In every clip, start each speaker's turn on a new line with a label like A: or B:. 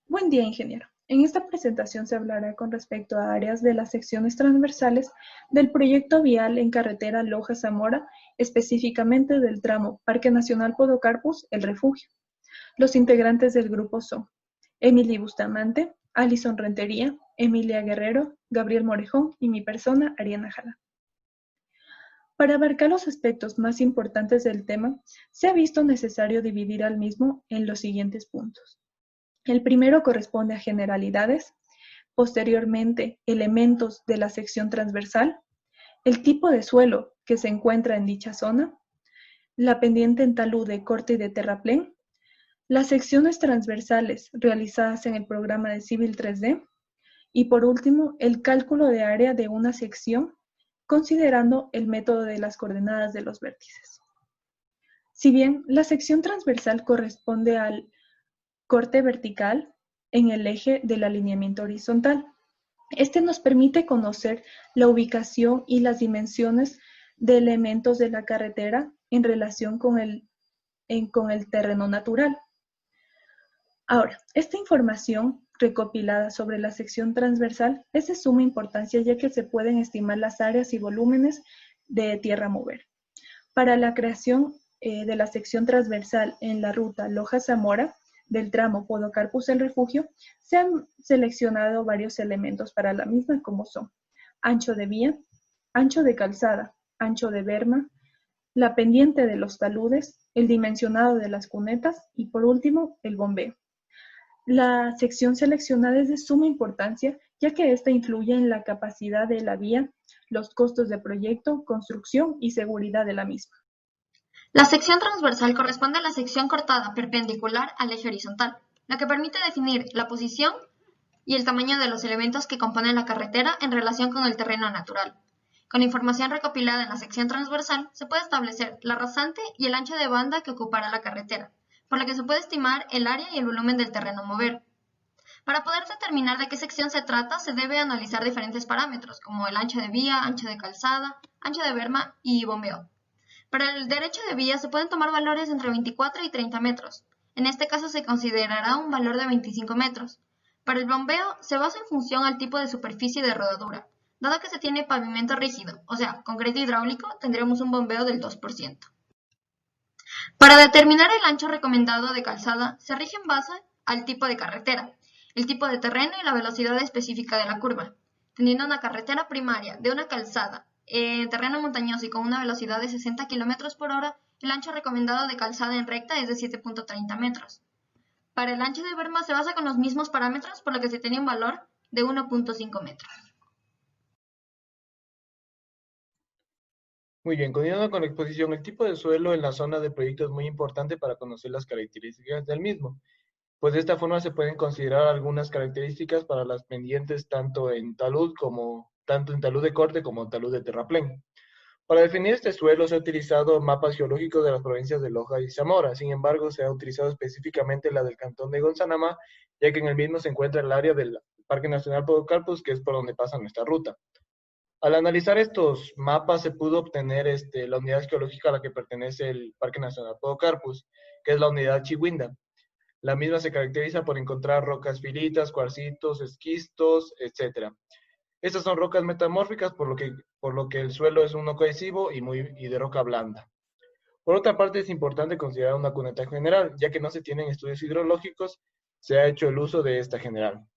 A: Buen día, ingeniero. En esta presentación se hablará con respecto a áreas de las secciones transversales del proyecto vial en carretera Loja-Zamora, específicamente del tramo Parque Nacional Podocarpus, El Refugio. Los integrantes del grupo son Emily Bustamante, Alison Rentería, Emilia Guerrero, Gabriel Morejón y mi persona, Ariana Jala. Para abarcar los aspectos más importantes del tema, se ha visto necesario dividir al mismo en los siguientes puntos. El primero corresponde a generalidades, posteriormente elementos de la sección transversal, el tipo de suelo que se encuentra en dicha zona, la pendiente en talud de corte y de terraplén, las secciones transversales realizadas en el programa de Civil 3D y por último el cálculo de área de una sección considerando el método de las coordenadas de los vértices. Si bien la sección transversal corresponde al corte vertical en el eje del alineamiento horizontal. Este nos permite conocer la ubicación y las dimensiones de elementos de la carretera en relación con el terreno natural. Ahora, esta información recopilada sobre la sección transversal es de suma importancia ya que se pueden estimar las áreas y volúmenes de tierra a mover. Para la creación de la sección transversal en la ruta Loja-Zamora, del tramo Podocarpus El Refugio, se han seleccionado varios elementos para la misma como son ancho de vía, ancho de calzada, ancho de berma, la pendiente de los taludes, el dimensionado de las cunetas y por último el bombeo. La sección seleccionada es de suma importancia ya que esta influye en la capacidad de la vía, los costos de proyecto, construcción y seguridad de la misma.
B: La sección transversal corresponde a la sección cortada perpendicular al eje horizontal, la que permite definir la posición y el tamaño de los elementos que componen la carretera en relación con el terreno natural. Con información recopilada en la sección transversal, se puede establecer la rasante y el ancho de banda que ocupará la carretera, por la que se puede estimar el área y el volumen del terreno a mover. Para poder determinar de qué sección se trata, se debe analizar diferentes parámetros, como el ancho de vía, ancho de calzada, ancho de berma y bombeo. Para el derecho de vía se pueden tomar valores entre 24 y 30 metros. En este caso se considerará un valor de 25 metros. Para el bombeo se basa en función al tipo de superficie de rodadura. Dado que se tiene pavimento rígido, o sea, concreto hidráulico, tendremos un bombeo del 2%. Para determinar el ancho recomendado de calzada, se rige en base al tipo de carretera, el tipo de terreno y la velocidad específica de la curva. Teniendo una carretera primaria de una calzada en terreno montañoso y con una velocidad de 60 km por hora, el ancho recomendado de calzada en recta es de 7.30 metros. Para el ancho de berma se basa con los mismos parámetros, por lo que se tiene un valor de 1.5 metros.
C: Muy bien, continuando con la exposición, el tipo de suelo en la zona del proyecto es muy importante para conocer las características del mismo, pues de esta forma se pueden considerar algunas características para las pendientes tanto en talud de corte como en talud de terraplén. Para definir este suelo se ha utilizado mapas geológicos de las provincias de Loja y Zamora. Sin embargo, se ha utilizado específicamente la del cantón de Gonzanamá, ya que en el mismo se encuentra el área del Parque Nacional Podocarpus, que es por donde pasa nuestra ruta. Al analizar estos mapas se pudo obtener la unidad geológica a la que pertenece el Parque Nacional Podocarpus, que es la unidad Chihuinda. La misma se caracteriza por encontrar rocas filitas, cuarcitos, esquistos, etc. Estas son rocas metamórficas, por lo que el suelo es uno cohesivo y de roca blanda. Por otra parte, es importante considerar una cuneta general, ya que no se tienen estudios hidrológicos, se ha hecho el uso de esta general.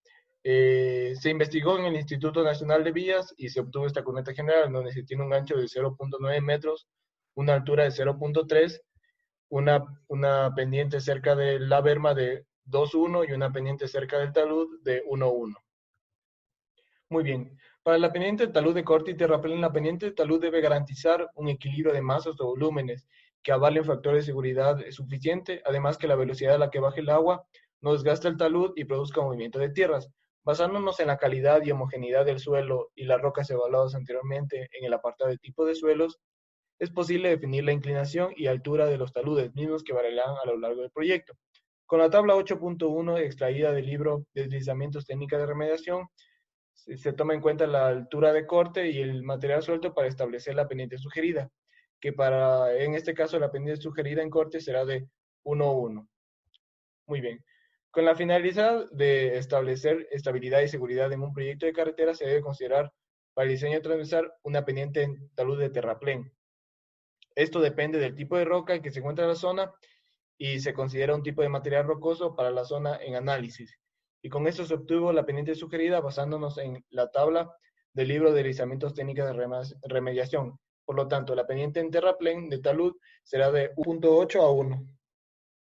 C: Se investigó en el Instituto Nacional de Vías y se obtuvo esta cuneta general, donde se tiene un ancho de 0.9 metros, una altura de 0.3, una pendiente cerca de la berma de 2.1 y una pendiente cerca del talud de 1.1. Muy bien. Para la pendiente de talud de corte y terraplén, la pendiente de talud debe garantizar un equilibrio de masas o volúmenes que avalen factores de seguridad suficiente, además que la velocidad a la que baje el agua no desgaste el talud y produzca movimiento de tierras. Basándonos en la calidad y homogeneidad del suelo y las rocas evaluadas anteriormente en el apartado de tipo de suelos, es posible definir la inclinación y altura de los taludes mismos que variarán a lo largo del proyecto. Con la tabla 8.1 extraída del libro Deslizamientos Técnicas de Remediación, se toma en cuenta la altura de corte y el material suelto para establecer la pendiente sugerida, que en este caso la pendiente sugerida en corte será de 1.1. Muy bien. Con la finalidad de establecer estabilidad y seguridad en un proyecto de carretera, se debe considerar para el diseño transversal una pendiente en talud de terraplén. Esto depende del tipo de roca en que se encuentra la zona y se considera un tipo de material rocoso para la zona en análisis. Y con esto se obtuvo la pendiente sugerida basándonos en la tabla del libro de deslizamientos técnicas de remediación. Por lo tanto, la pendiente en terraplén de talud será de 1.8 a 1.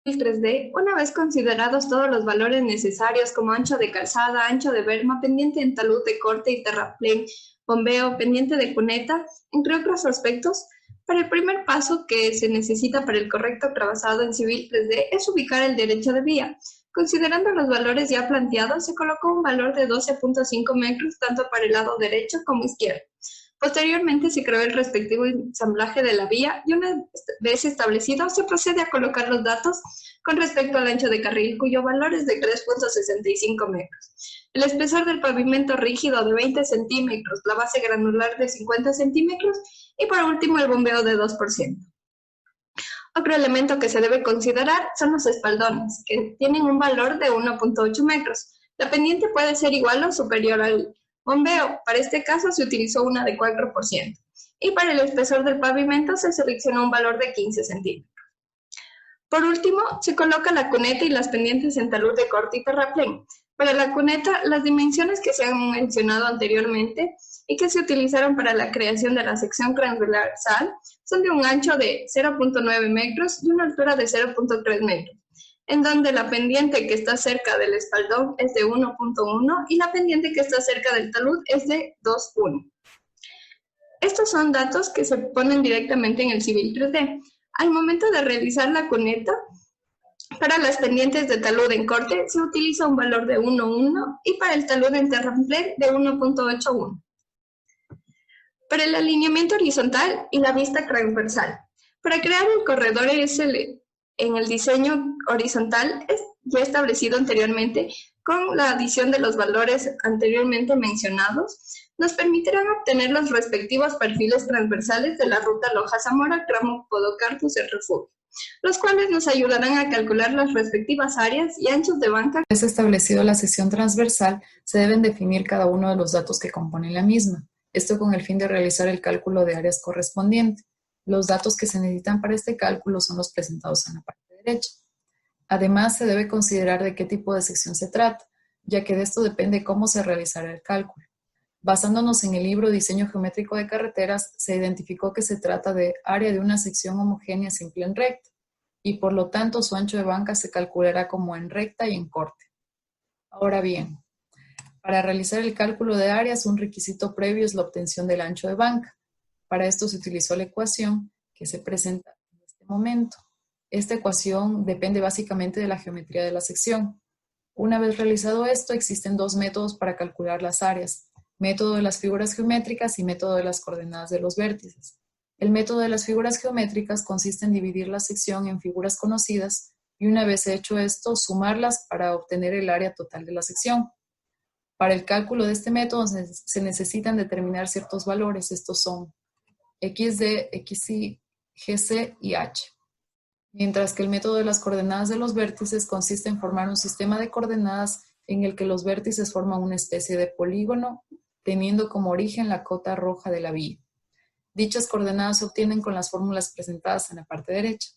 D: El 3D, una vez considerados todos los valores necesarios como ancho de calzada, ancho de berma, pendiente en talud de corte y terraplén, bombeo, pendiente de cuneta, entre otros aspectos, para el primer paso que se necesita para el correcto trabazado en Civil 3D es ubicar el derecho de vía. Considerando los valores ya planteados, se colocó un valor de 12.5 metros tanto para el lado derecho como izquierdo. Posteriormente se creó el respectivo ensamblaje de la vía y una vez establecido se procede a colocar los datos con respecto al ancho de carril, cuyo valor es de 3.65 metros. El espesor del pavimento rígido de 20 centímetros, la base granular de 50 centímetros y por último el bombeo de 2%. Otro elemento que se debe considerar son los espaldones, que tienen un valor de 1.8 metros. La pendiente puede ser igual o superior al bombeo. Para este caso se utilizó una de 4%. Y para el espesor del pavimento se seleccionó un valor de 15 centímetros. Por último, se coloca la cuneta y las pendientes en talud de corte y terraplén. Para la cuneta, las dimensiones que se han mencionado anteriormente y que se utilizaron para la creación de la sección transversal son de un ancho de 0.9 metros y una altura de 0.3 metros, en donde la pendiente que está cerca del espaldón es de 1.1 y la pendiente que está cerca del talud es de 2.1. Estos son datos que se ponen directamente en el Civil 3D. Al momento de realizar la cuneta, para las pendientes de talud en corte se utiliza un valor de 1.1 y para el talud en terraplén de 1.81. Para el alineamiento horizontal y la vista transversal. Para crear el corredor SL en el diseño horizontal ya establecido anteriormente, con la adición de los valores anteriormente mencionados, nos permitirán obtener los respectivos perfiles transversales de la ruta Loja-Zamora, tramo Podocarpus del Refugio, los cuales nos ayudarán a calcular las respectivas áreas y anchos de banca.
E: Una vez establecido la sección transversal, se deben definir cada uno de los datos que componen la misma, esto con el fin de realizar el cálculo de áreas correspondiente. Los datos que se necesitan para este cálculo son los presentados en la parte derecha. Además, se debe considerar de qué tipo de sección se trata, ya que de esto depende cómo se realizará el cálculo. Basándonos en el libro Diseño Geométrico de Carreteras, se identificó que se trata de área de una sección homogénea simple en recta, y por lo tanto su ancho de banca se calculará como en recta y en corte. Ahora bien, para realizar el cálculo de áreas, un requisito previo es la obtención del ancho de banca. Para esto se utilizó la ecuación que se presenta en este momento. Esta ecuación depende básicamente de la geometría de la sección. Una vez realizado esto, existen dos métodos para calcular las áreas: método de las figuras geométricas y método de las coordenadas de los vértices. El método de las figuras geométricas consiste en dividir la sección en figuras conocidas y una vez hecho esto, sumarlas para obtener el área total de la sección. Para el cálculo de este método se necesitan determinar ciertos valores. Estos son XD, XY, GC y H. Mientras que el método de las coordenadas de los vértices consiste en formar un sistema de coordenadas en el que los vértices forman una especie de polígono, teniendo como origen la cota roja de la vía. Dichas coordenadas se obtienen con las fórmulas presentadas en la parte derecha.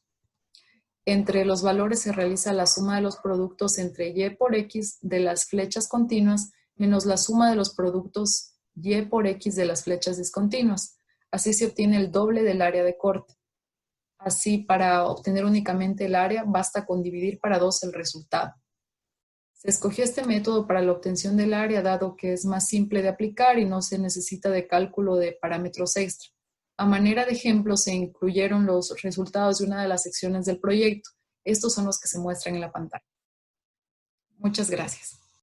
E: Entre los valores se realiza la suma de los productos entre Y por X de las flechas continuas menos la suma de los productos Y por X de las flechas discontinuas. Así se obtiene el doble del área de corte. Así, para obtener únicamente el área, basta con dividir para 2 el resultado. Se escogió este método para la obtención del área, dado que es más simple de aplicar y no se necesita de cálculo de parámetros extra. A manera de ejemplo, se incluyeron los resultados de una de las secciones del proyecto. Estos son los que se muestran en la pantalla. Muchas gracias.